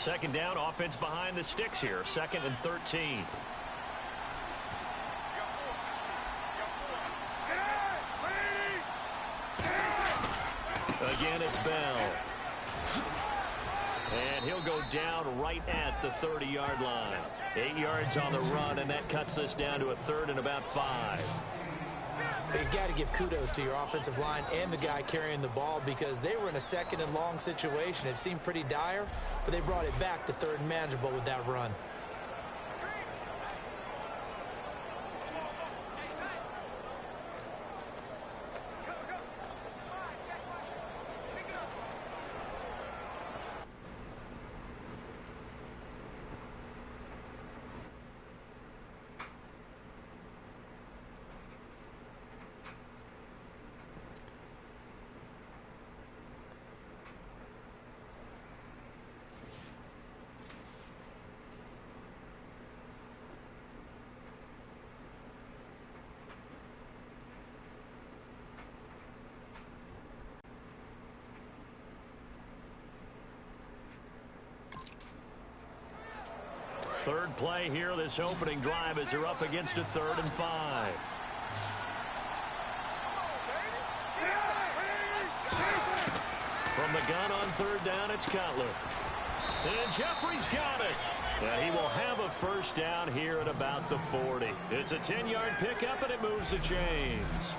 Second down, offense behind the sticks here. 2nd and 13. Again, it's Bell. And he'll go down right at the 30-yard line. 8 yards on the run, and that cuts this down to a 3rd and about 5. You've got to give kudos to your offensive line and the guy carrying the ball because they were in a 2nd and long situation. It seemed pretty dire, but they brought it back to 3rd and manageable with that run. Third play here, this opening drive as they're up against a 3rd and 5. From the gun on 3rd down, it's Cutler. And Jeffrey's got it. And he will have a 1st down here at about the 40. It's a 10-yard pickup, and it moves the chains.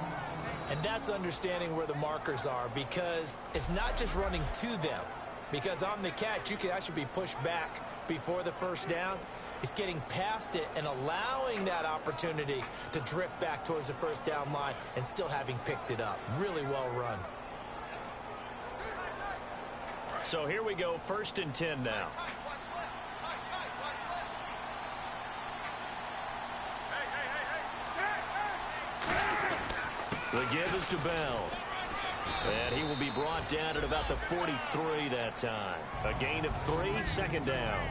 And that's understanding where the markers are because it's not just running to them. Because on the catch, you can actually be pushed back before the 1st down. It's getting past it and allowing that opportunity to drift back towards the 1st down line and still having picked it up. Really well run. So here we go, 1st and 10 now. The give is to Bell. And he will be brought down at about the 43 that time. A gain of 3, 2nd down.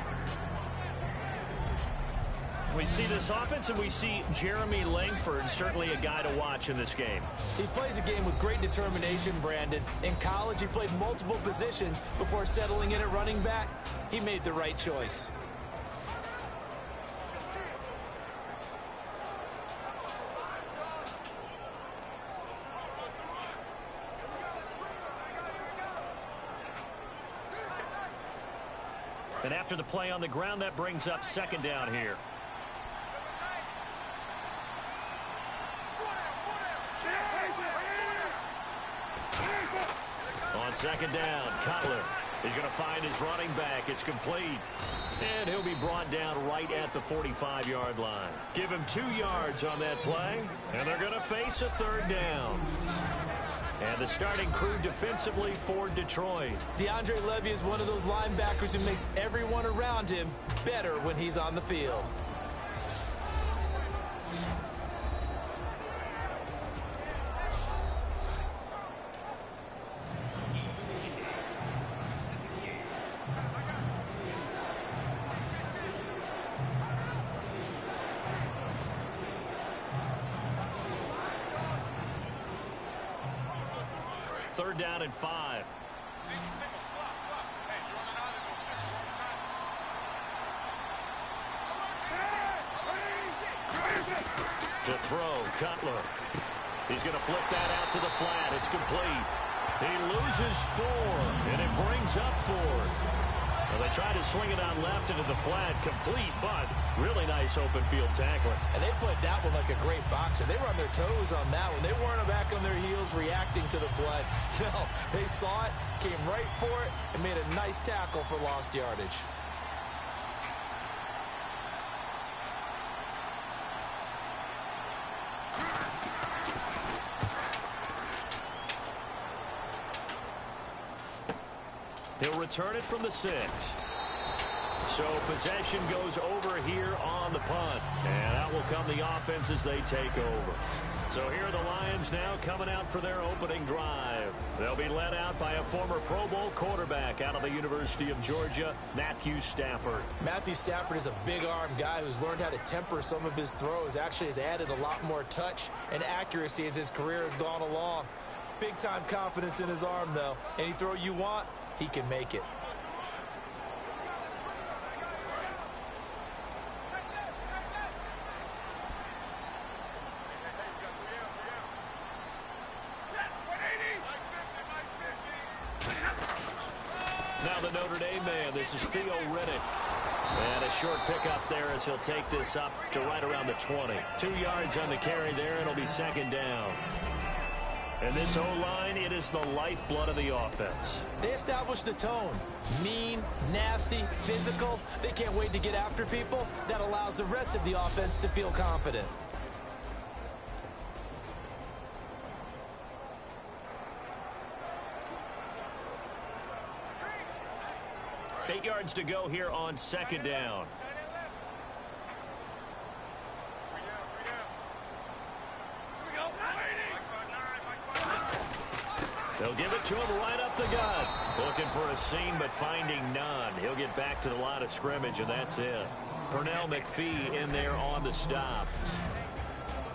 We see this offense, and we see Jeremy Langford, certainly a guy to watch in this game. He plays a game with great determination, Brandon. In college, he played multiple positions before settling in at running back. He made the right choice. And after the play on the ground, that brings up 2nd down here. On 2nd down, Cutler is going to find his running back. It's complete. And he'll be brought down right at the 45-yard line. Give him 2 yards on that play, and they're going to face a 3rd down. And the starting crew defensively for Detroit. DeAndre Levy is one of those linebackers who makes everyone around him better when he's on the field. Third down and 5. To throw, Cutler. He's going to flip that out to the flat. It's complete. He loses 4, and it brings up 4. Well, they tried to swing it on left into the flat, complete, but really nice open field tackling. And they played that one like a great boxer. They were on their toes on that one. They weren't back on their heels reacting to the play. No, they saw it, came right for it, and made a nice tackle for lost yardage. He'll return it from the 6. So possession goes over here on the punt. And out will come the offense as they take over. So here are the Lions now coming out for their opening drive. They'll be led out by a former Pro Bowl quarterback out of the University of Georgia, Matthew Stafford. Matthew Stafford is a big-arm guy who's learned how to temper some of his throws. Actually has added a lot more touch and accuracy as his career has gone along. Big-time confidence in his arm, though. Any throw you want, he can make it. Now the Notre Dame man, this is Theo Riddick. And a short pickup there as he'll take this up to right around the 20. 2 yards on the carry there. It'll be second down. And this O-line, it is the lifeblood of the offense. They establish the tone. Mean, nasty, physical. They can't wait to get after people. That allows the rest of the offense to feel confident. Eight yards to go here on second down. They'll give it to him right up the gut. Looking for a seam, but finding none. He'll get back to the line of scrimmage, and that's it. Pernell McPhee in there on the stop.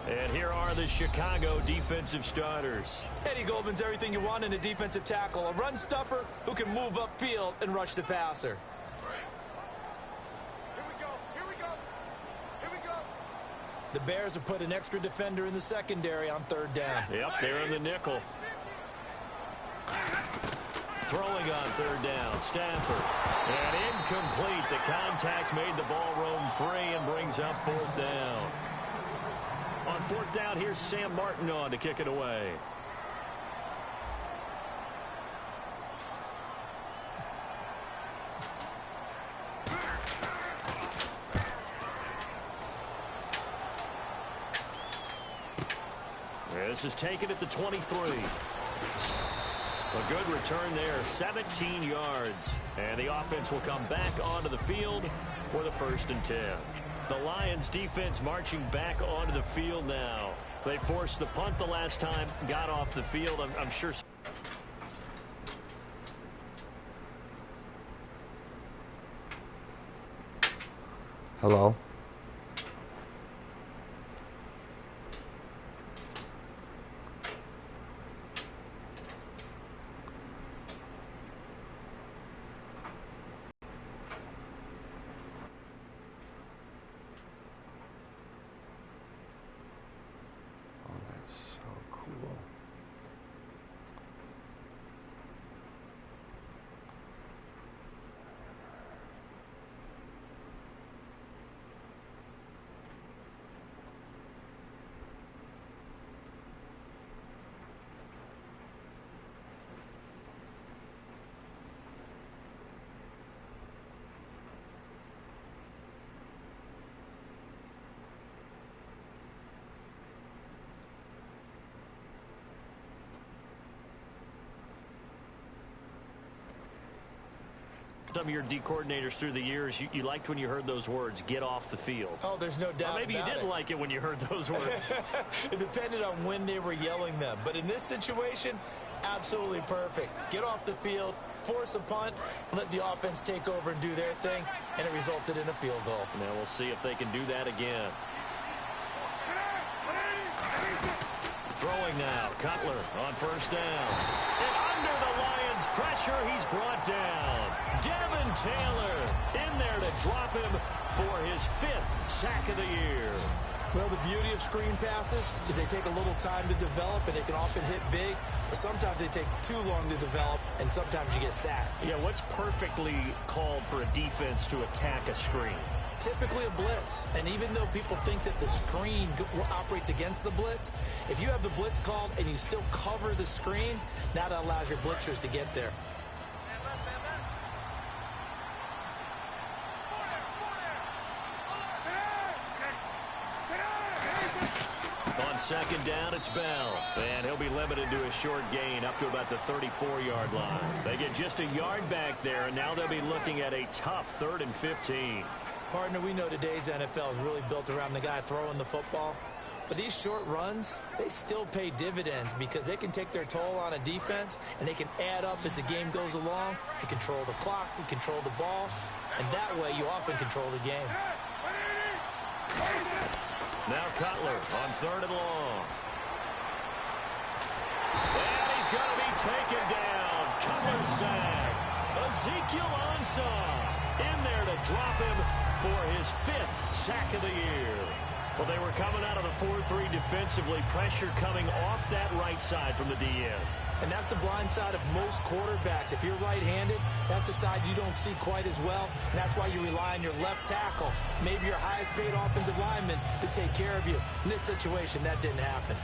And here are the Chicago defensive starters. Eddie Goldman's everything you want in a defensive tackle. A run stuffer who can move upfield and rush the passer. The Bears have put an extra defender in the secondary on third down. Yep, they're in the nickel. Throwing on third down, Stafford. And incomplete. The contact made the ball roam free and brings up fourth down. On fourth down, here's Sam Martin on to kick it away. This is taken at the 23. A good return there, 17 yards. And the offense will come back onto the field for the 1st and 10. The Lions defense marching back onto the field now. They forced the punt the last time, got off the field. I'm sure. Hello? Some of your D coordinators through the years, you liked when you heard those words, get off the field. Oh, there's no doubt. Or maybe you didn't like it when you heard those words. It depended on when they were yelling them. But in this situation, absolutely perfect. Get off the field, force a punt, let the offense take over and do their thing, and it resulted in a field goal. Now we'll see if they can do that again. Throwing now, Cutler on first down. And under the Lions' pressure, he's brought down. Devin Taylor in there to drop him for his 5th sack of the year. Well, the beauty of screen passes is they take a little time to develop, and they can often hit big, but sometimes they take too long to develop, and sometimes you get sacked. Yeah, what's perfectly called for a defense to attack a screen? Typically a blitz, and even though people think that the screen operates against the blitz, if you have the blitz called and you still cover the screen, now that allows your blitzers to get there. On second down, it's Bell, and he'll be limited to a short gain up to about the 34-yard line. They get just a yard back there, and now they'll be looking at a tough 3rd and 15. Partner, we know today's NFL is really built around the guy throwing the football. But these short runs, they still pay dividends because they can take their toll on a defense, and they can add up as the game goes along. You control the clock, you control the ball, and that way you often control the game. Now Cutler on 3rd and long. And he's going to be taken down. Cutler sacked. Ezekiel Ansah in there to drop him for his 5th sack of the year. Well, they were coming out of the 4-3 defensively. Pressure coming off that right side from the DN. And that's the blind side of most quarterbacks. If you're right-handed, that's defensive side you don't see quite as well, and that's why you rely on your left tackle, maybe your highest paid offensive lineman, to take care of you. In this situation, that didn't happen.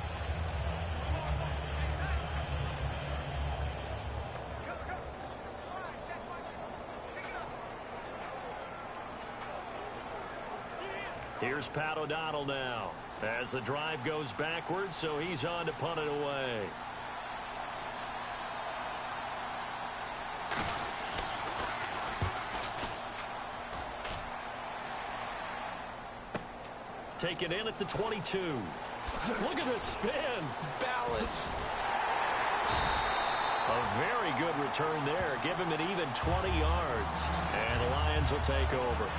Here's Pat O'Donnell now as the drive goes backwards, so he's on to punt it away. Taken in at the 22. Look at this spin. Balance. A very good return there. Give him an even 20 yards. And the Lions will take over.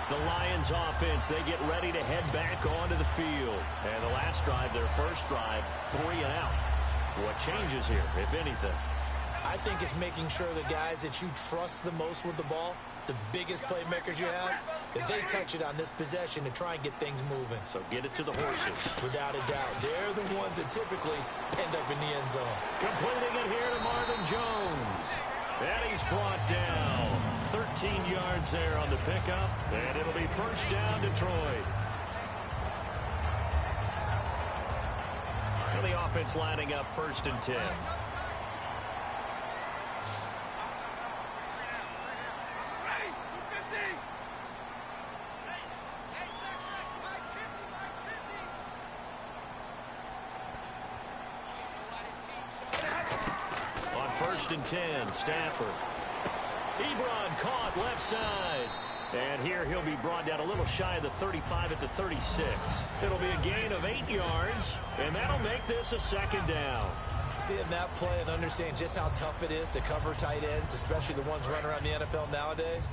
The Lions offense, they get ready to head back onto the field. And the last drive, their first drive, 3 and out. What changes here, if anything? I think it's making sure the guys that you trust the most with the ball, the biggest playmakers you have, that they touch it on this possession to try and get things moving. So get it to the horses. Without a doubt. They're the ones that typically end up in the end zone. Completing it here to Marvin Jones. And he's brought down. 13 yards there on the pickup. And it'll be first down, Detroit. And the offense lining up 1st and 10. On 1st and 10, Stafford. Ebron caught left side. And here he'll be brought down a little shy of the 35 at the 36. It'll be a gain of 8 yards, and that'll make this a 2nd down. Seeing that play and understanding just how tough it is to cover tight ends, especially the ones running around the NFL nowadays,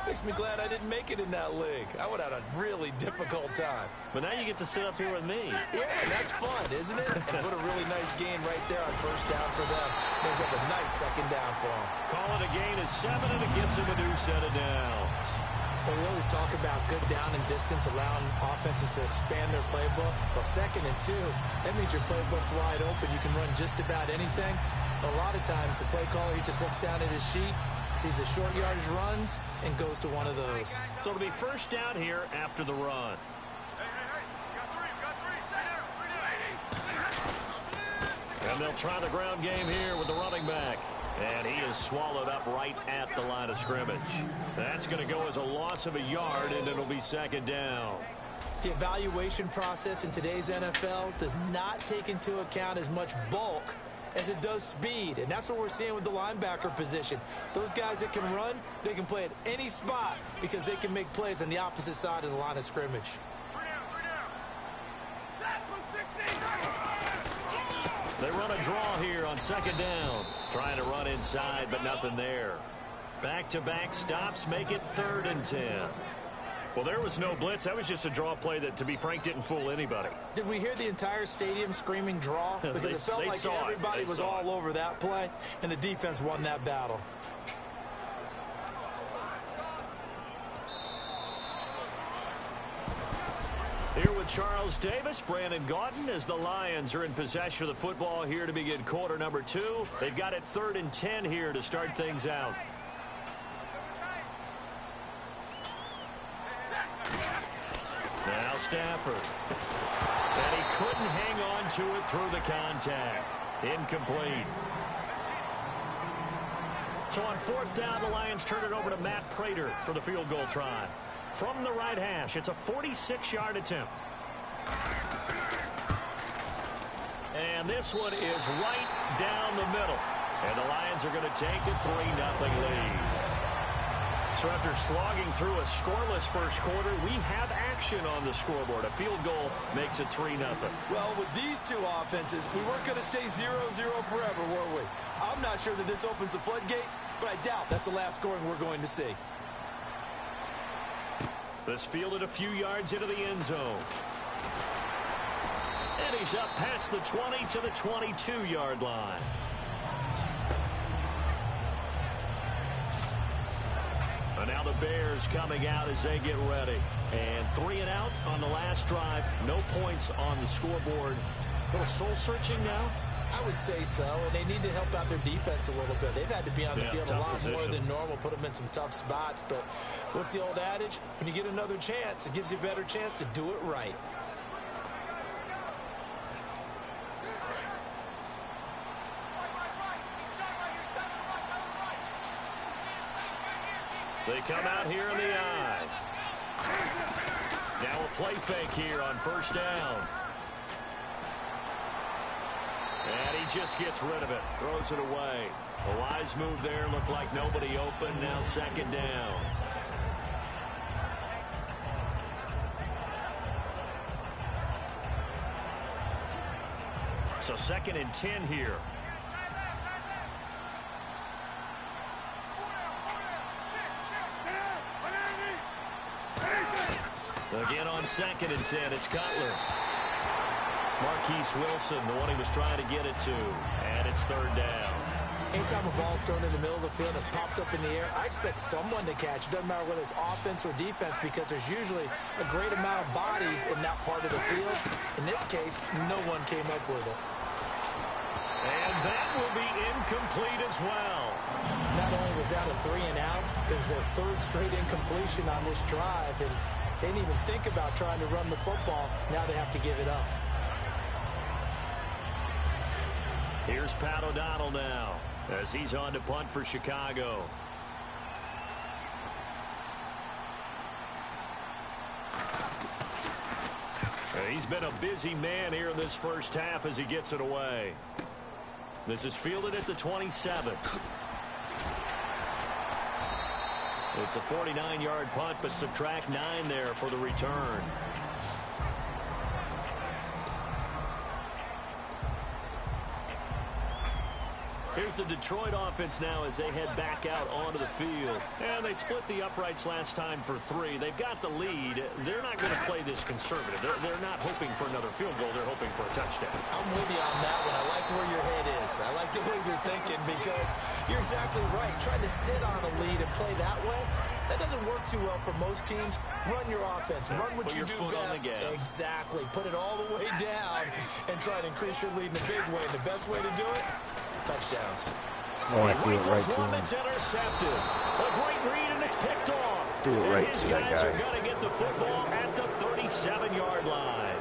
makes me glad I didn't make it in that league. I would have had a really difficult time. But now you get to sit up here with me. Yeah, that's fun, isn't it? And put a really nice gain right there on 1st down for them. Brings up a nice 2nd down for them. Call it a gain of 7, and it gets him a new set of downs. Well, we always talk about good down and distance, allowing offenses to expand their playbook. Well, 2nd and 2, that means your playbook's wide open. You can run just about anything. A lot of times, the play caller, he just looks down at his sheet, sees the short yardage runs, and goes to one of those. So it'll be first down here after the run. And they'll try the ground game here with the running back. And he is swallowed up right at the line of scrimmage. That's going to go as a loss of a yard, and it'll be 2nd down. The evaluation process in today's NFL does not take into account as much bulk as it does speed, and that's what we're seeing with the linebacker position. Those guys that can run, they can play at any spot because they can make plays on the opposite side of the line of scrimmage. They run a draw here on 2nd down. Trying to run inside, but nothing there. Back-to-back stops make it 3rd and 10. Well, there was no blitz. That was just a draw play that, to be frank, didn't fool anybody. Did we hear the entire stadium screaming draw? Because it felt like everybody was all over that play, and the defense won that battle. Here with Charles Davis, Brandon Gaudin, as the Lions are in possession of the football here to begin quarter number 2. They've got it 3rd and 10 here to start things out. Now Stafford. And he couldn't hang on to it through the contact. Incomplete. So on 4th down, the Lions turn it over to Matt Prater for the field goal try. From the right hash, it's a 46-yard attempt. And this one is right down the middle. And the Lions are going to take a 3-0 lead. So after slogging through a scoreless first quarter, we have action on the scoreboard. A field goal makes it 3-0. Well, with these two offenses, we weren't going to stay 0-0 forever, were we? I'm not sure that this opens the floodgates, but I doubt that's the last scoring we're going to see. This fielded a few yards into the end zone. And he's up past the 20 to the 22-yard line. And now the Bears coming out as they get ready. And 3 and out on the last drive. No points on the scoreboard. A little soul-searching now. I would say so, and they need to help out their defense a little bit. They've had to be on the field a lot more than normal, put them in some tough spots. But what's the old adage? When you get another chance, it gives you a better chance to do it right. They come out here in the I. Now a play fake here on first down. And he just gets rid of it. Throws it away. A wise move there. Looked like nobody open. Now second down. So 2nd and 10 here. Again on 2nd and 10, it's Cutler. Marquise Wilson, the one he was trying to get it to. And it's 3rd down. Anytime a ball's thrown in the middle of the field and it's popped up in the air, I expect someone to catch. It doesn't matter whether it's offense or defense, because there's usually a great amount of bodies in that part of the field. In this case, no one came up with it. And that will be incomplete as well. Not only was that a 3 and out, it was their 3rd straight incompletion on this drive, and they didn't even think about trying to run the football. Now they have to give it up. Here's Pat O'Donnell now as he's on to punt for Chicago. He's been a busy man here in this first half as he gets it away. This is fielded at the 27. It's a 49-yard punt, but subtract 9 there for the return. Here's the Detroit offense now as they head back out onto the field. And they split the uprights last time for 3. They've got the lead. They're not going to play this conservative. They're not hoping for another field goal. They're hoping for a touchdown. I'm with you on that one. I like where your head is. I like the way you're thinking, because you're exactly right. Trying to sit on a lead and play that way, that doesn't work too well for most teams. Run your offense. Run what you do best. Exactly. Put it all the way down and try to increase your lead in a big way. The best way to do it, touchdowns. Oh, I threw it right to him. It's intercepted. A great read, and it's picked off. Threw it right to that guy. His guys are going to get the football at the 37-yard line.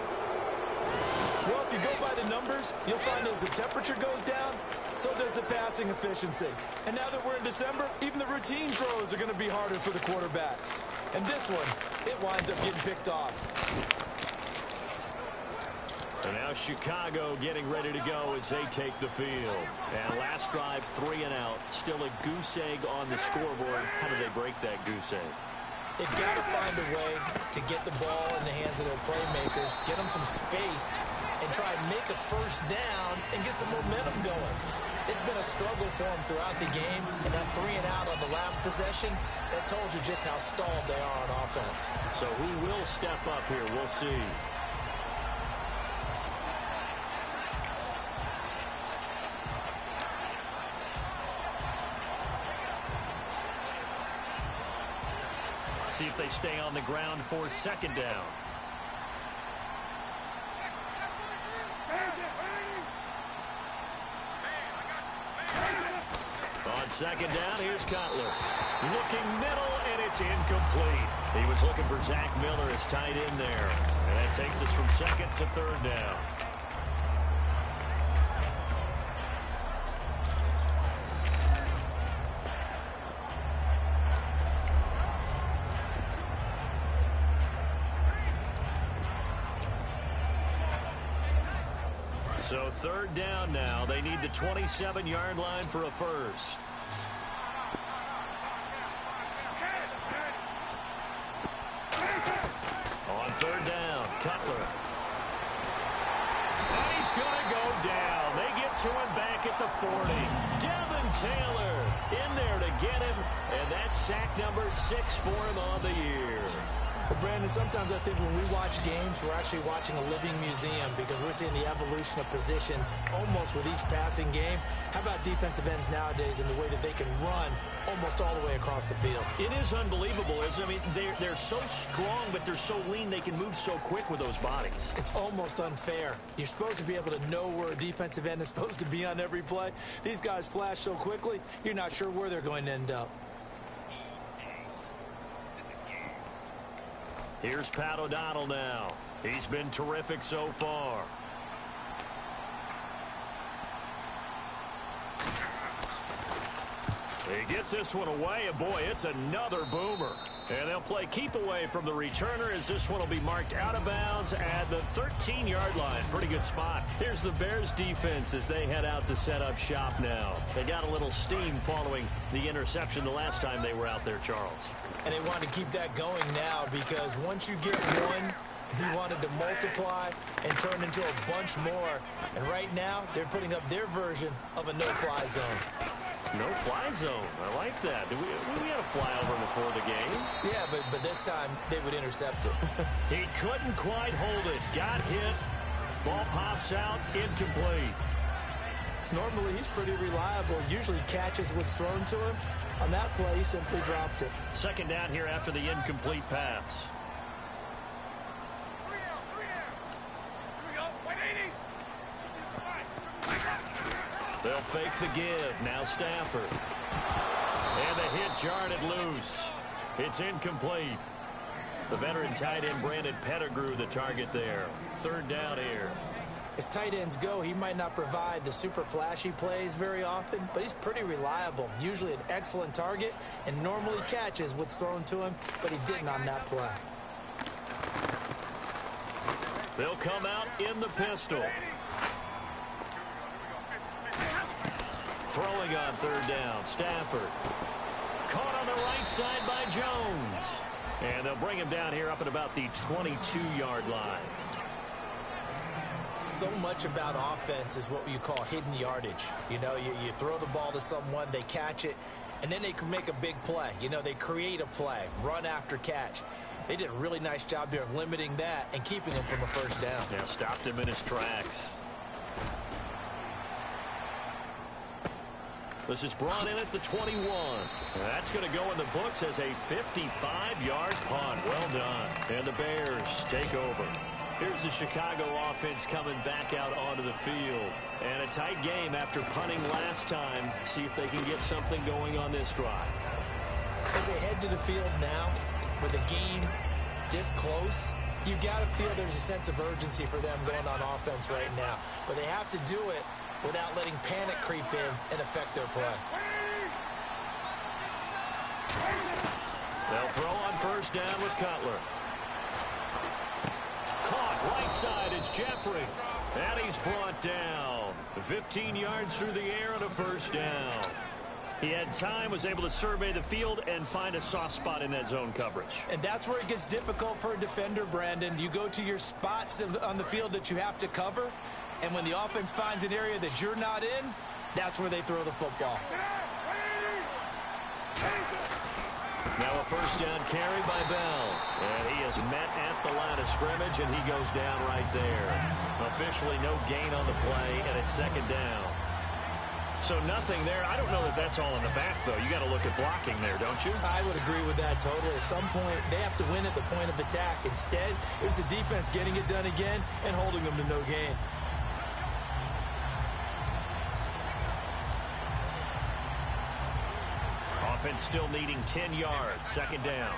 Well, if you go by the numbers, you'll find as the temperature goes down, so does the passing efficiency. And now that we're in December, even the routine throws are going to be harder for the quarterbacks. And this one, it winds up getting picked off. And now Chicago getting ready to go as they take the field. And last drive, 3 and out. Still a goose egg on the scoreboard. How do they break that goose egg? They've got to find a way to get the ball in the hands of their playmakers, get them some space, and try and make a first down and get some momentum going. It's been a struggle for them throughout the game, and that 3 and out on the last possession, that told you just how stalled they are on offense. So who will step up here? We'll see. See if they stay on the ground for second down. On second down, here's Cutler. Looking middle, and it's incomplete. He was looking for Zach Miller as tight end there. And that takes us from second to 3rd down. So 3rd down now. They need the 27-yard line for a first. On 3rd down, Cutler. And he's going to go down. They get to him back at the 40. Devin Taylor in there to get him. And that's sack number 6 for him on the year. Well, Brandon, sometimes I think when we watch games, we're actually watching a living museum because we're seeing the evolution of positions almost with each passing game. How about defensive ends nowadays and the way that they can run almost all the way across the field? It is unbelievable, isn't it? I mean, they're so strong, but they're so lean. They can move so quick with those bodies. It's almost unfair. You're supposed to be able to know where a defensive end is supposed to be on every play. These guys flash so quickly, you're not sure where they're going to end up. Here's Pat O'Donnell now. He's been terrific so far. He gets this one away, and boy, it's another boomer. And they'll play keep away from the returner as this one will be marked out of bounds at the 13-yard line. Pretty good spot. Here's the Bears defense as they head out to set up shop now. They got a little steam following the interception the last time they were out there, Charles. And they want to keep that going now because once you get one, he wanted to multiply and turn into a bunch more. And right now, they're putting up their version of a no-fly zone. No-fly zone. I like that. We had a flyover before the game. Yeah, but this time they would intercept it. He couldn't quite hold it. Got hit. Ball pops out. Incomplete. Normally, he's pretty reliable. Usually catches what's thrown to him. On that play, he simply dropped it. Second down here after the incomplete pass. They'll fake the give. Now Stafford. And the hit jarred loose. It's incomplete. The veteran tight end Brandon Pettigrew the target there. Third down here. As tight ends go, he might not provide the super flashy plays very often, but he's pretty reliable. Usually an excellent target and normally catches what's thrown to him, but he didn't on that play. They'll come out in the pistol. Throwing on third down, Stafford. Caught on the right side by Jones. And they'll bring him down here up at about the 22-yard line. So much about offense is what you call hidden yardage. You know, you throw the ball to someone, they catch it, and then they can make a big play. You know, they create a play, run after catch. They did a really nice job there of limiting that and keeping him from a first down. Yeah, stopped him in his tracks. This is brought in at the 21. That's going to go in the books as a 55-yard punt. Well done. And the Bears take over. Here's the Chicago offense coming back out onto the field. And a tight game after punting last time. See if they can get something going on this drive. As they head to the field now, with a game this close, you've got to feel there's a sense of urgency for them going on offense right now. But they have to do it without letting panic creep in and affect their play. They'll throw on first down with Cutler. Caught right side, it's Jeffrey. And he's brought down. 15 yards through the air and a first down. He had time, was able to survey the field and find a soft spot in that zone coverage. And that's where it gets difficult for a defender, Brandon. You go to your spots on the field that you have to cover, and when the offense finds an area that you're not in, that's where they throw the football. Now a first down carry by Bell. And he is met at the line of scrimmage, and he goes down right there. Officially no gain on the play, and it's second down. So nothing there. I don't know that that's all in the back, though. You got to look at blocking there, don't you? I would agree with that totally. At some point, they have to win at the point of attack. Instead, it was the defense getting it done again and holding them to no gain. Offense still needing 10 yards. Second down.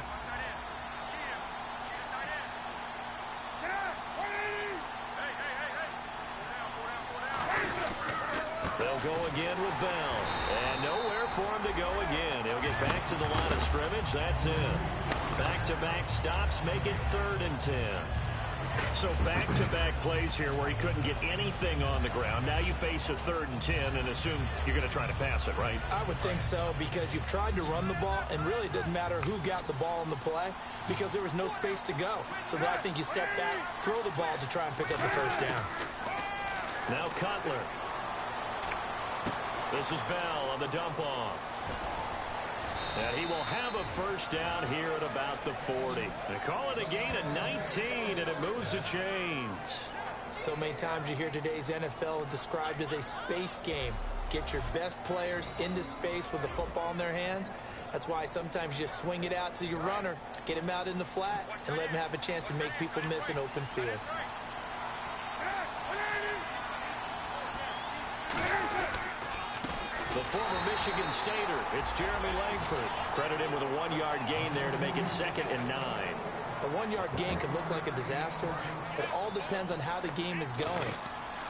They'll go again with Bell. And nowhere for him to go again. He'll get back to the line of scrimmage. That's it. Back-to-back stops make it 3rd and 10. So back-to-back plays here where he couldn't get anything on the ground. Now you face a 3rd and 10 and assume you're going to try to pass it, right? I would think so, because you've tried to run the ball, and really it didn't matter who got the ball in the play because there was no space to go. So I think you step back, throw the ball to try and pick up the first down. Now Cutler. This is Bell on the dump-off. And he will have a first down here at about the 40. They call it a gain of 19, and it moves the chains. So many times you hear today's NFL described as a space game. Get your best players into space with the football in their hands. That's why sometimes you just swing it out to your runner, get him out in the flat, and let him have a chance to make people miss an open field. The former Michigan Stater, it's Jeremy Langford. Credit him with a 1-yard gain there to make it 2nd and 9. A 1-yard gain can look like a disaster. It all depends on how the game is going.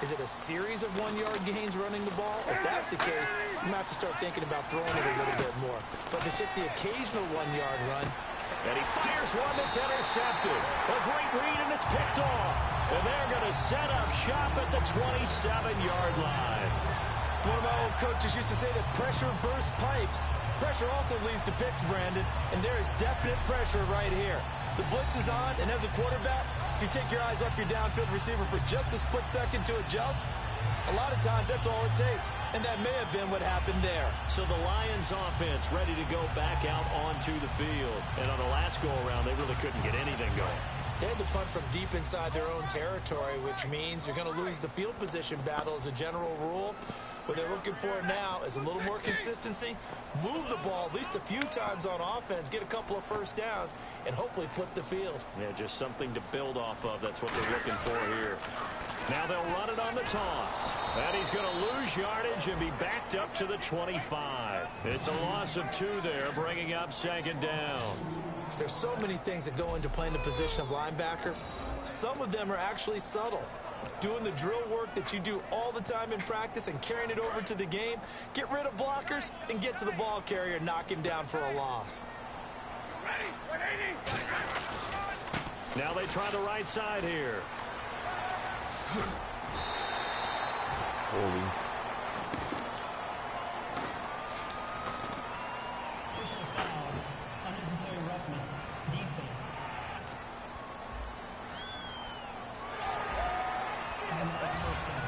Is it a series of 1-yard gains running the ball? If that's the case, you might have to start thinking about throwing it a little bit more. But if it's just the occasional 1-yard run. And he fires one that's intercepted. A great read, and it's picked off. And they're going to set up shop at the 27-yard line. One of my old coaches used to say that pressure bursts pipes. Pressure also leads to picks, Brandon, and there is definite pressure right here. The blitz is on, and as a quarterback, if you take your eyes off your downfield receiver for just a split second to adjust, a lot of times that's all it takes, and that may have been what happened there. So the Lions offense ready to go back out onto the field. And on the last go-around, they really couldn't get anything going. They had to punt from deep inside their own territory, which means you're going to lose the field position battle as a general rule. What they're looking for now is a little more consistency, move the ball at least a few times on offense, get a couple of first downs, and hopefully flip the field. Yeah, just something to build off of. That's what they're looking for here. Now they'll run it on the toss. And he's going to lose yardage and be backed up to the 25. It's a loss of 2 there, bringing up 2nd down. There's so many things that go into playing the position of linebacker. Some of them are actually subtle. Doing the drill work that you do all the time in practice and carrying it over to the game. Get rid of blockers and get to the ball carrier, knock him down for a loss. Now they try the right side here. Personal foul, unnecessary roughness, defense. First down.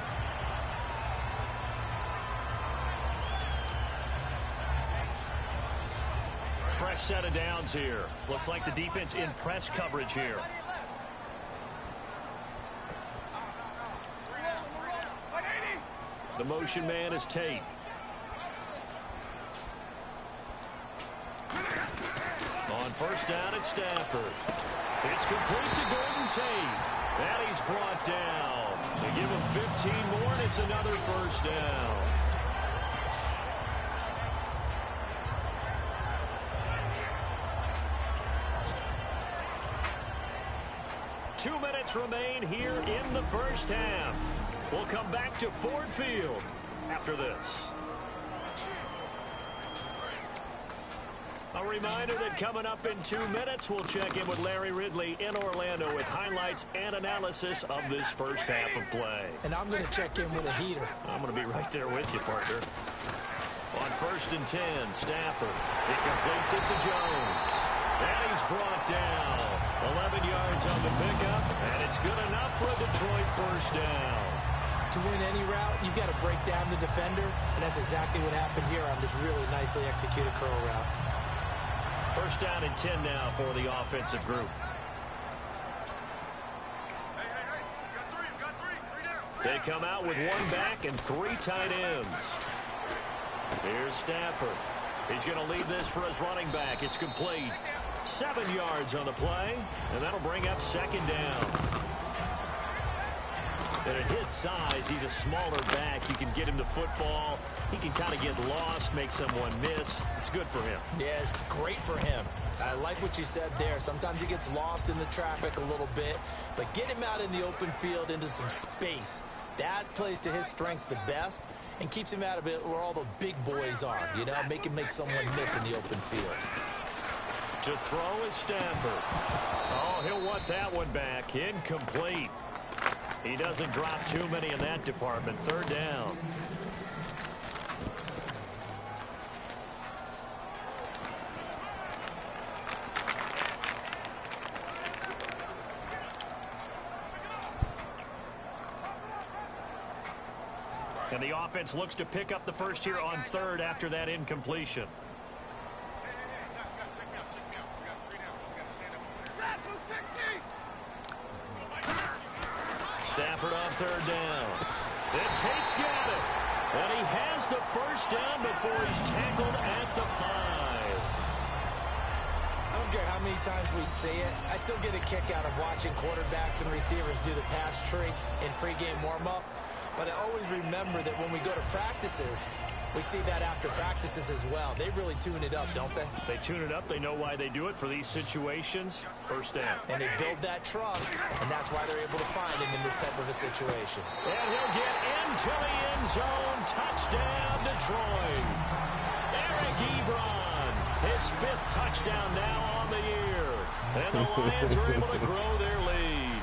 Fresh set of downs here. Looks like the defense in press coverage here. The motion man is Tate. On first down, it's Stafford. It's complete to Golden Tate. And he's brought down. They give him 15 more, and it's another first down. Two minutes remain here in the first half. We'll come back to Ford Field after this. A reminder that coming up in 2 minutes, we'll check in with Larry Ridley in Orlando with highlights and analysis of this first half of play. And I'm going to check in with a heater. I'm going to be right there with you, partner. On 1st and 10, Stafford. He completes it to Jones. And he's brought down. 11 yards on the pickup, and it's good enough for a Detroit first down. To win any route, you've got to break down the defender, and that's exactly what happened here on this really nicely executed curl route. First down and 10 now for the offensive group. They come out with 1 back and 3 tight ends. Here's Stafford. He's going to lead this for his running back. It's complete. 7 yards on the play, and that'll bring up 2nd down. And at his size, he's a smaller back. You can get him the football. He can kind of get lost, make someone miss. It's good for him. Yeah, it's great for him. I like what you said there. Sometimes he gets lost in the traffic a little bit, but get him out in the open field into some space. That plays to his strengths the best and keeps him out of it where all the big boys are, you know, make him make someone miss in the open field. To throw is Stafford. Oh, he'll want that one back. Incomplete. He doesn't drop too many in that department. 3rd down. And the offense looks to pick up the first here on 3rd after that incompletion. Stafford on third down. And Tate's got it. And he has the first down before he's tackled at the 5. I don't care how many times we see it. I still get a kick out of watching quarterbacks and receivers do the pass tree in pregame warm-up. But I always remember that when we go to practices, we see that after practices as well. They really tune it up, don't they? They tune it up. They know why they do it for these situations. First down. And they build that trust, and that's why they're able to find him in this type of a situation. And he'll get into the end zone. Touchdown, Detroit. Eric Ebron, his 5th touchdown now on the year. And the Lions are able to grow their lead.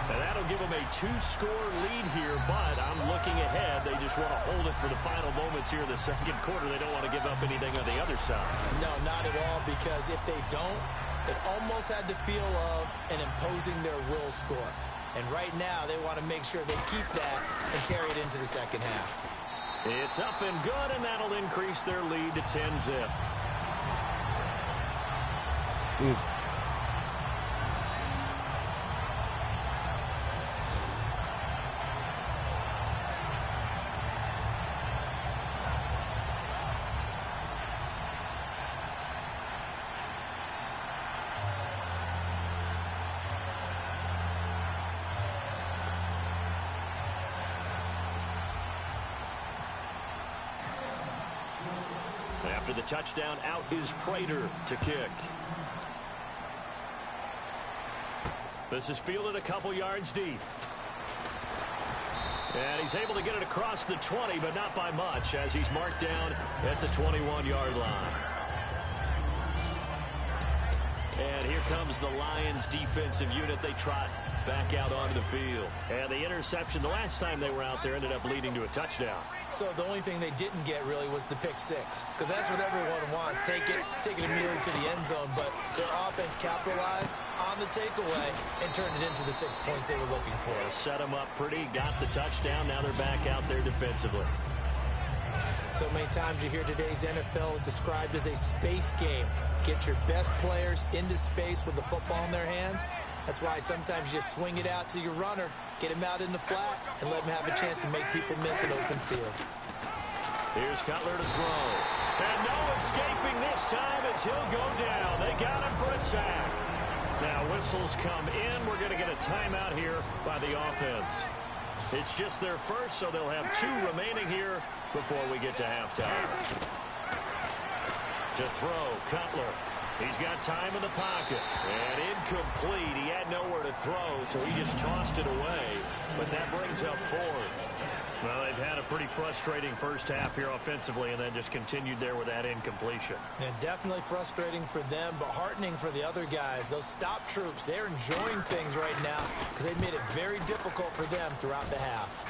And that'll give them a 2-score lead here, but I'm looking ahead. They just want to hold it for the final moments here in the second quarter. They don't want to give up anything on the other side. No, not at all, because if they don't, it almost had the feel of an imposing their will score. And right now, they want to make sure they keep that and carry it into the second half. It's up and good, and that'll increase their lead to 10-zip. After the touchdown, out is Prater to kick. This is fielded a couple yards deep. And he's able to get it across the 20, but not by much, as he's marked down at the 21-yard line. And here comes the Lions defensive unit. They trot back out onto the field. And the interception the last time they were out there ended up leading to a touchdown. So the only thing they didn't get really was the pick 6, because that's what everyone wants. Take it immediately to the end zone, but their offense capitalized on the takeaway and turned it into the 6 points they were looking for. Yeah, set them up pretty, got the touchdown. Now they're back out there defensively. So many times you hear today's NFL described as a space game. Get your best players into space with the football in their hands. That's why sometimes you swing it out to your runner, get him out in the flat, and let him have a chance to make people miss an open field. Here's Cutler to throw. And no escaping this time as he'll go down. They got him for a sack. Now whistles come in. We're going to get a timeout here by the offense. It's just their first, so they'll have 2 remaining here before we get to halftime. To throw, Cutler. He's got time in the pocket. And incomplete. He had nowhere to throw, so he just tossed it away. But that brings up 4th. Well, they've had a pretty frustrating first half here offensively, and then just continued there with that incompletion. And definitely frustrating for them, but heartening for the other guys. Those stop troops, they're enjoying things right now because they've made it very difficult for them throughout the half.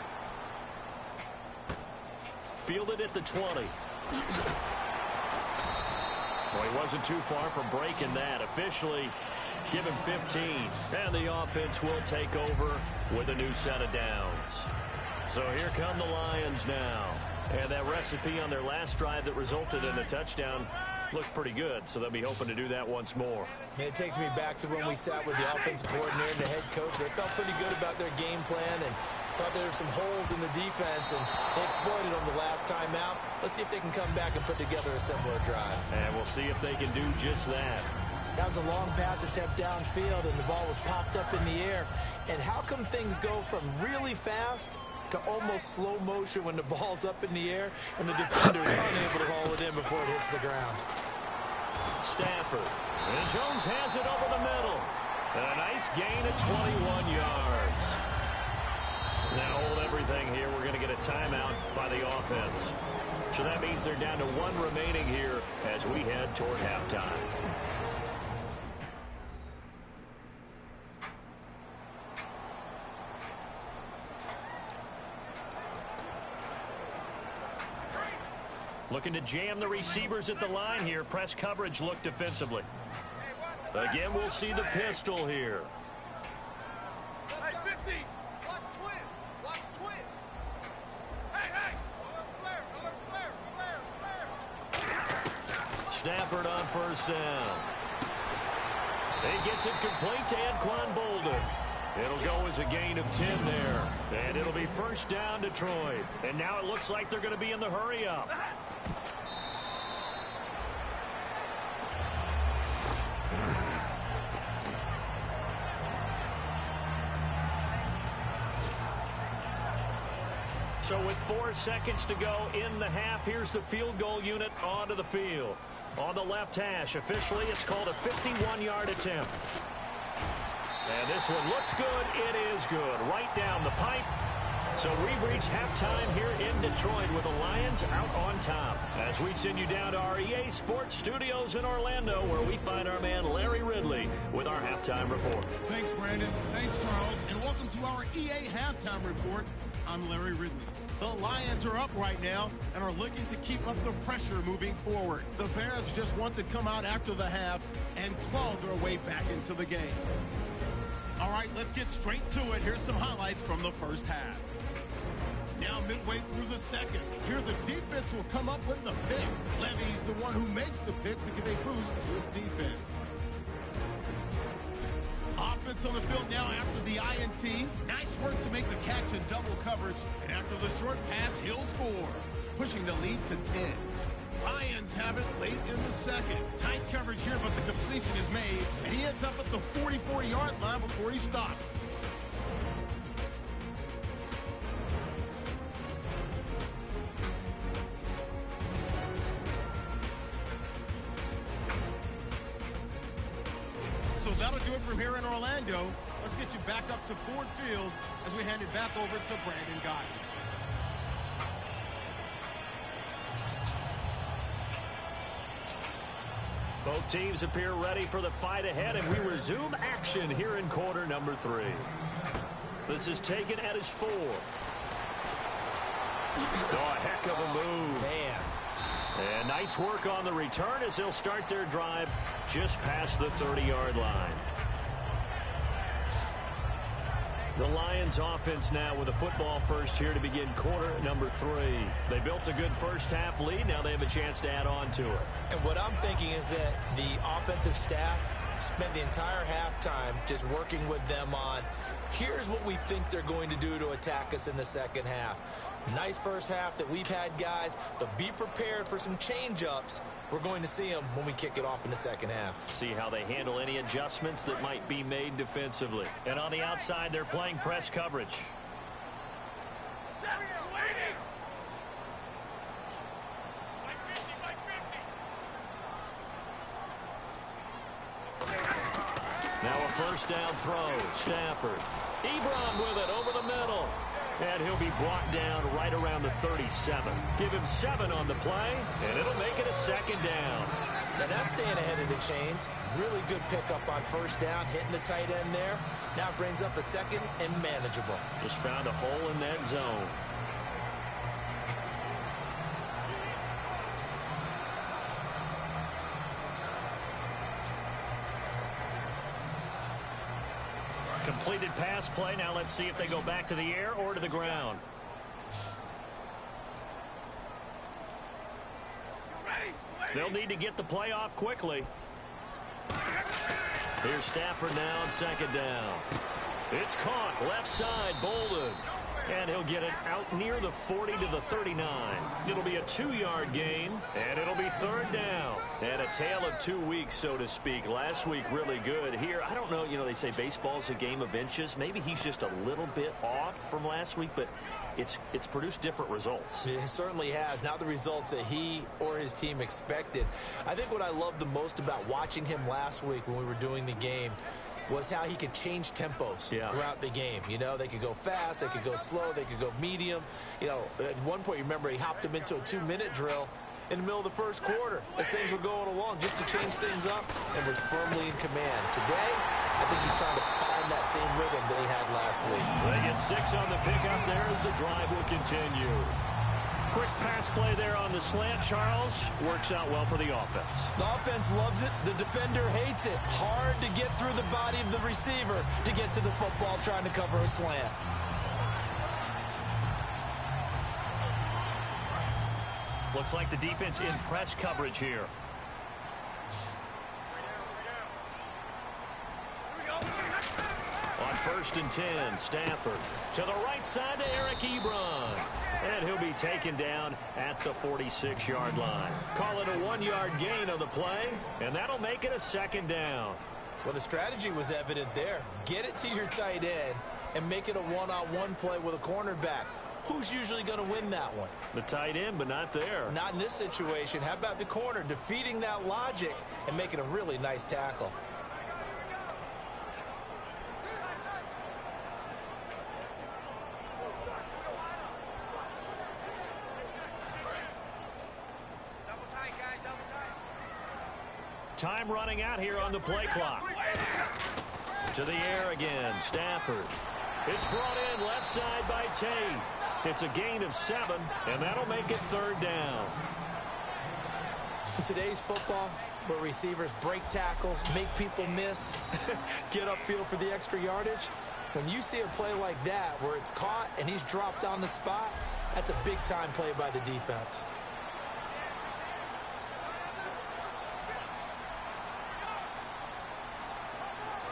Fielded at the 20. Well, he wasn't too far from breaking that. Officially, give him 15. And the offense will take over with a new set of downs. So here come the Lions now. And that recipe on their last drive that resulted in a touchdown looked pretty good. So they'll be hoping to do that once more. It takes me back to when we sat with the offensive coordinator and the head coach. They felt pretty good about their game plan and thought there were some holes in the defense, and they exploited them the last time out. Let's see if they can come back and put together a similar drive. And we'll see if they can do just that. That was a long pass attempt downfield, and the ball was popped up in the air. And how come things go from really fast to almost slow motion when the ball's up in the air and the defender's unable to haul it in before it hits the ground? Stafford. And Jones has it over the middle. And a nice gain of 21 yards. Now hold everything here. We're going to get a timeout by the offense. So that means they're down to 1 remaining here as we head toward halftime. Looking to jam the receivers at the line here. Press coverage look defensively. Again, we'll see the pistol here. Hey, 50! Watch twins! Watch twins! Hey, hey! Alert, flare! Stafford on first down. He gets it complete to Anquan Bolden. It'll go as a gain of 10 there. And it'll be first down, Detroit. And now it looks like they're going to be in the hurry-up. So with 4 seconds to go in the half, here's the field goal unit onto the field. On the left hash, officially, it's called a 51-yard attempt. And this one looks good. It is good. Right down the pipe. So we've reached halftime here in Detroit with the Lions out on top. As we send you down to our EA Sports Studios in Orlando, where we find our man Larry Ridley with our halftime report. Thanks, Brandon. Thanks, Charles. And welcome to our EA halftime report. I'm Larry Ridley. The Lions are up right now and are looking to keep up the pressure moving forward. The Bears just want to come out after the half and claw their way back into the game. All right, let's get straight to it. Here's some highlights from the first half. Now midway through the second, here the defense will come up with the pick. Levy's the one who makes the pick to give a boost to his defense. Offense on the field now after the INT. Nice work to make the catch in double coverage. And after the short pass, he'll score, pushing the lead to 10. Lions have it late in the second. Tight coverage here, but the completion is made. And he ends up at the 44-yard line before he stopped. So that'll do it from here in Orlando. Let's get you back up to Ford Field as we hand it back over to Brandon Gott. Both teams appear ready for the fight ahead, and we resume action here in quarter number 3. This is taken at his 4. Oh, a heck of a move. Man. And nice work on the return as they'll start their drive just past the 30-yard line. The Lions offense now with a football first here to begin quarter number 3. They built a good first half lead. Now they have a chance to add on to it. And what I'm thinking is that the offensive staff spent the entire halftime just working with them on, here's what we think they're going to do to attack us in the second half. Nice first half that we've had, guys, but be prepared for some change-ups. We're going to see them when we kick it off in the second half. See how they handle any adjustments that might be made defensively. And on the outside, they're playing press coverage. Now a first down throw. Stafford. Ebron with it over the middle. And he'll be brought down right around the 37. Give him 7 on the play, and it'll make it a second down. Now that's staying ahead of the chains. Really good pickup on first down, hitting the tight end there. Now brings up a second and manageable. Just found a hole in that zone. Completed pass play. Now let's see if they go back to the air or to the ground. They'll need to get the play off quickly. Here's Stafford now on second down. It's caught left side, Bolden. And he'll get it out near the 40 to the 39. It'll be a 2-yard gain, and it'll be third down. And a tale of 2 weeks, so to speak. Last week, really good. Here, I don't know, they say baseball's a game of inches. Maybe he's just a little bit off from last week, but it's produced different results. It certainly has. Not the results that he or his team expected. I think what I loved the most about watching him last week when we were doing the game was how he could change tempos throughout the game. They could go fast, they could go slow, they could go medium. At one point, you remember, he hopped him into a 2-minute drill in the middle of the first quarter as things were going along just to change things up and was firmly in command. Today, I think he's trying to find that same rhythm that he had last week. They get 6 on the pickup there as the drive will continue. Quick pass play there on the slant. Charles works out well for the offense. The offense loves it. The defender hates it. Hard to get through the body of the receiver to get to the football trying to cover a slant. Looks like the defense in press coverage here. On first and 10. Stafford to the right side to Eric Ebron. And he'll be taken down at the 46-yard line. Call it a 1-yard gain on the play, and that'll make it a second down. Well, the strategy was evident there. Get it to your tight end and make it a one-on-one play with a cornerback. Who's usually going to win that one? The tight end, but not there. Not in this situation. How about the corner defeating that logic and making a really nice tackle? Time running out here on the play clock. To the air again, Stafford. It's brought in left side by Tate. It's a gain of 7, and that'll make it third down. In today's football, where receivers break tackles, make people miss, get upfield for the extra yardage, when you see a play like that where it's caught and he's dropped on the spot, that's a big-time play by the defense.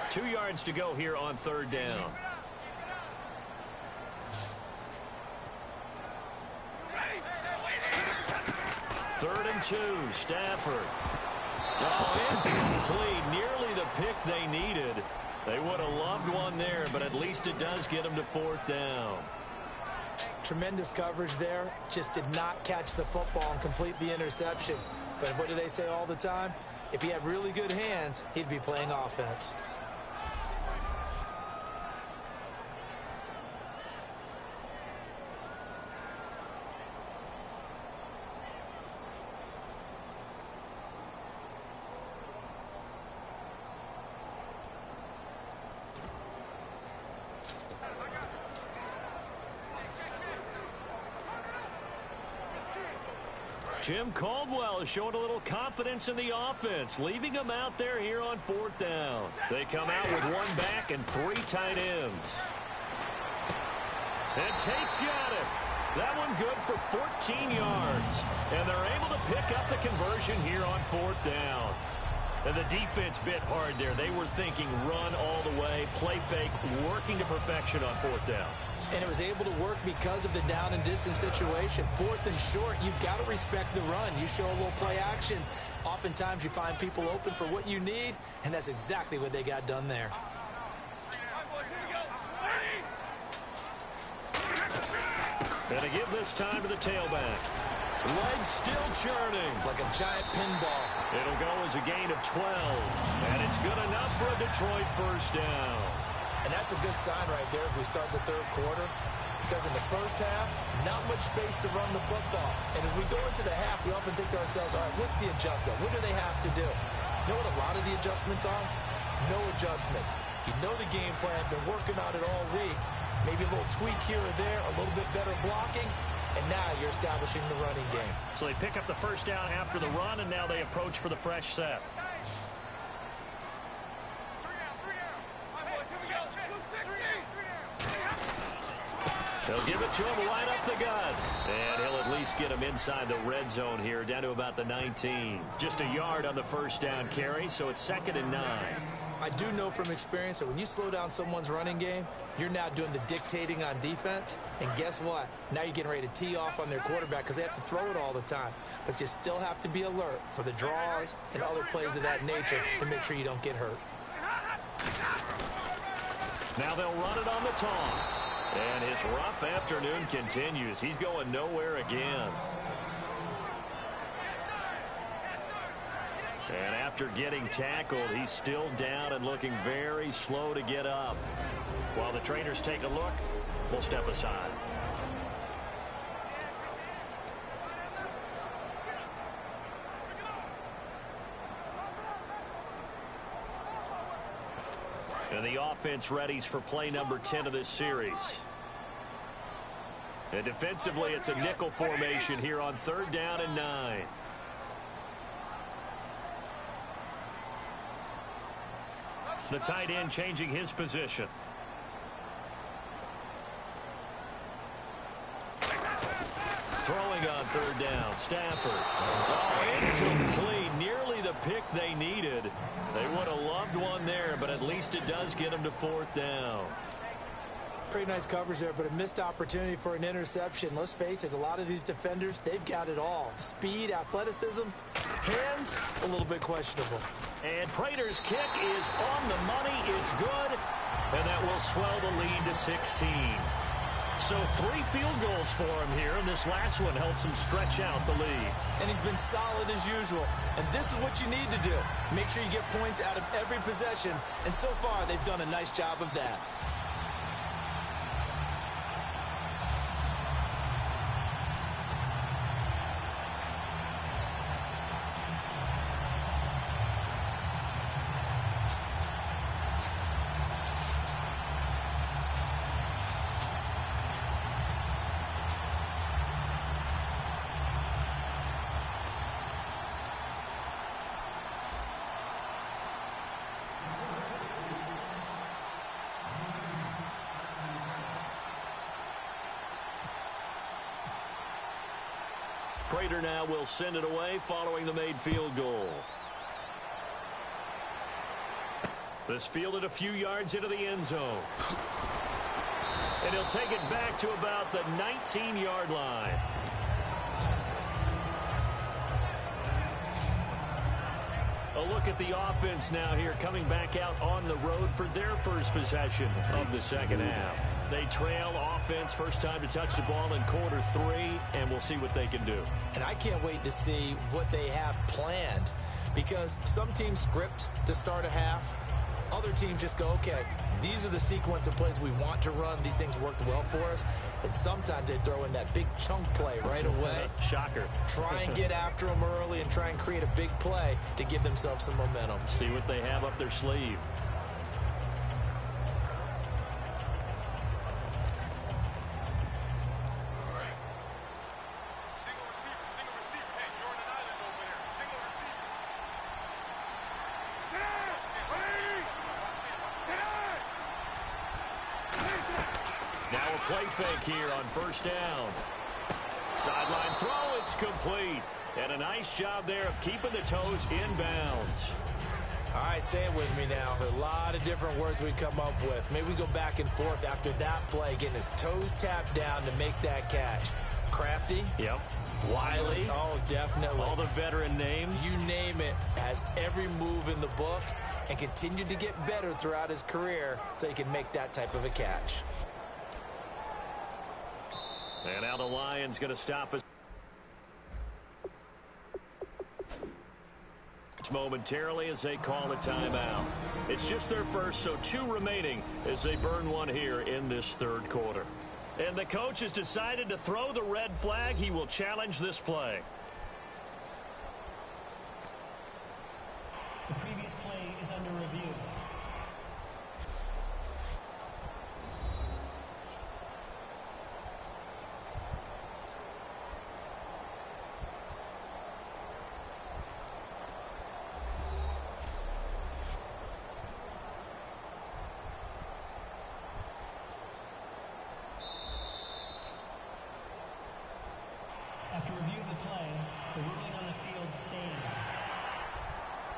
Two yards to go here on third down. Third and 2, Stafford. Oh, incomplete. Nearly the pick they needed. They would have loved one there, but at least it does get them to fourth down. Tremendous coverage there. Just did not catch the football and complete the interception. But what do they say all the time? If he had really good hands, he'd be playing offense. Jim Caldwell is showing a little confidence in the offense, leaving them out there here on fourth down. They come out with one back and 3 tight ends. And Tate's got it. That one good for 14 yards. And they're able to pick up the conversion here on fourth down. And the defense bit hard there. They were thinking run all the way, play fake, working to perfection on fourth down. And it was able to work because of the down and distance situation. Fourth and short, you've got to respect the run. You show a little play action. Oftentimes you find people open for what you need, and that's exactly what they got done there. And to give this time to the tailback. Legs still churning. Like a giant pinball. It'll go as a gain of 12. And it's good enough for a Detroit first down. And that's a good sign right there as we start the third quarter. Because in the first half, not much space to run the football. And as we go into the half, we often think to ourselves, all right, what's the adjustment? What do they have to do? You know what a lot of the adjustments are? No adjustments. You know the game plan, been working on it all week. Maybe a little tweak here or there, a little bit better blocking, and now you're establishing the running game. So they pick up the first down after the run, and now they approach for the fresh set. They'll give it to him right up the gut. And he'll at least get him inside the red zone here, down to about the 19. Just a yard on the first down carry, so it's 2nd and 9. I do know from experience that when you slow down someone's running game, you're now doing the dictating on defense. And guess what? Now you're getting ready to tee off on their quarterback because they have to throw it all the time. But you still have to be alert for the draws and other plays of that nature to make sure you don't get hurt. Now they'll run it on the toss. And his rough afternoon continues. He's going nowhere again. And after getting tackled, he's still down and looking very slow to get up. While the trainers take a look, we'll step aside. And the offense readies for play number 10 of this series. And defensively, it's a nickel formation here on 3rd down and 9. The tight end changing his position. Throwing on 3rd down, Stafford. Oh, incomplete. Nearly the pick they needed. They would have loved one there, but at least it does get them to 4th down. Pretty nice coverage there, but a missed opportunity for an interception. Let's face it, a lot of these defenders, they've got it all. Speed, athleticism, hands, a little bit questionable. And Prater's kick is on the money. It's good, and that will swell the lead to 16. So 3 field goals for him here, and this last one helps him stretch out the lead. And he's been solid as usual. And this is what you need to do. Make sure you get points out of every possession, and so far they've done a nice job of that. Prater now will send it away following the made field goal. This fielded a few yards into the end zone. And he'll take it back to about the 19-yard line. A look at the offense now here, coming back out on the road for their first possession of the second half. They trail offense, first time to touch the ball in quarter 3, and we'll see what they can do. And I can't wait to see what they have planned, because some teams script to start a half. Other teams just go, okay, these are the sequence of plays we want to run. These things worked well for us. And sometimes they throw in that big chunk play right away. Shocker. Try and get after them early and try and create a big play to give themselves some momentum. See what they have up their sleeve. Play fake here on first down. Sideline throw, it's complete. And a nice job there of keeping the toes inbounds. All right, say it with me now. There are a lot of different words we come up with. Maybe we go back and forth after that play, getting his toes tapped down to make that catch. Crafty. Yep. Wiley. Oh, definitely. All the veteran names. You name it. Has every move in the book and continued to get better throughout his career so he can make that type of a catch. And now the Lions going to stop us momentarily as they call a timeout. It's just their first, so 2 remaining as they burn one here in this third quarter. And the coach has decided to throw the red flag. He will challenge this play. The previous play is under review. After review of the play, the ruling on the field stands.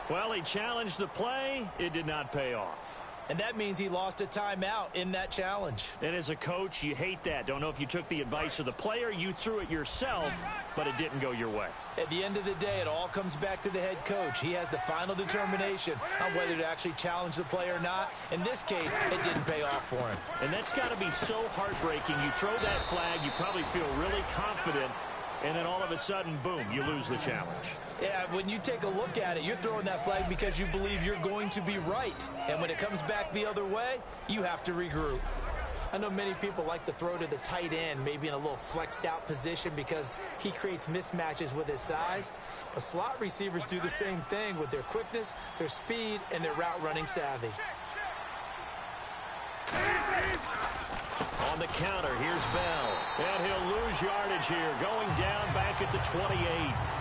Well, he challenged the play. It did not pay off. And that means he lost a timeout in that challenge. And as a coach, you hate that. Don't know if you took the advice of the player, you threw it yourself, but it didn't go your way. At the end of the day, it all comes back to the head coach. He has the final determination on whether to actually challenge the play or not. In this case, it didn't pay off for him. And that's got to be so heartbreaking. You throw that flag, you probably feel really confident, and then all of a sudden, boom, you lose the challenge. Yeah, when you take a look at it, you're throwing that flag because you believe you're going to be right. And when it comes back the other way, you have to regroup. I know many people like to throw to the tight end, maybe in a little flexed out position because he creates mismatches with his size. But slot receivers do the same thing with their quickness, their speed, and their route running savvy. On the counter, here's Bell. And he'll lose yardage here, going down back at the 28.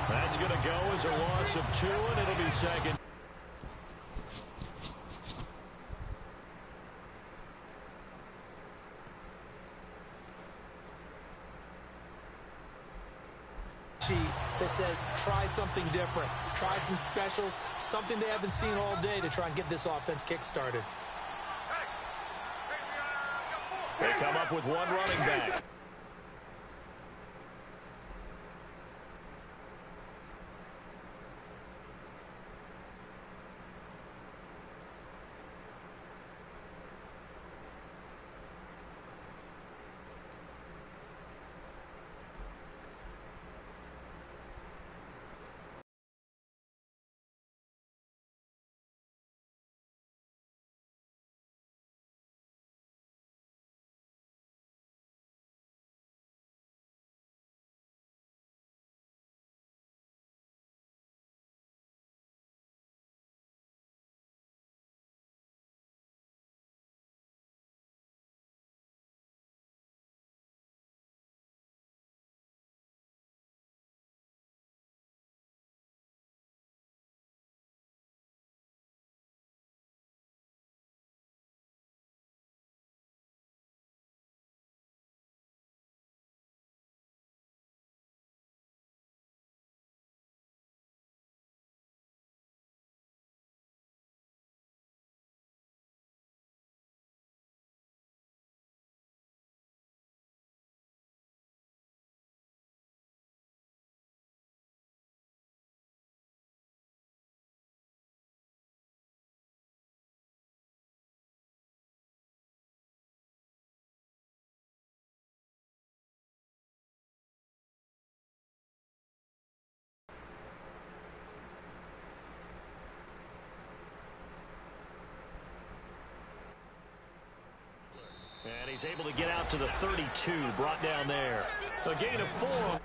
That's going to go as a loss of 2, and it'll be second. that says try something different, try some specials, something they haven't seen all day to try and get this offense kick-started. They come up with one running back. And he's able to get out to the 32, brought down there. A gain of 4.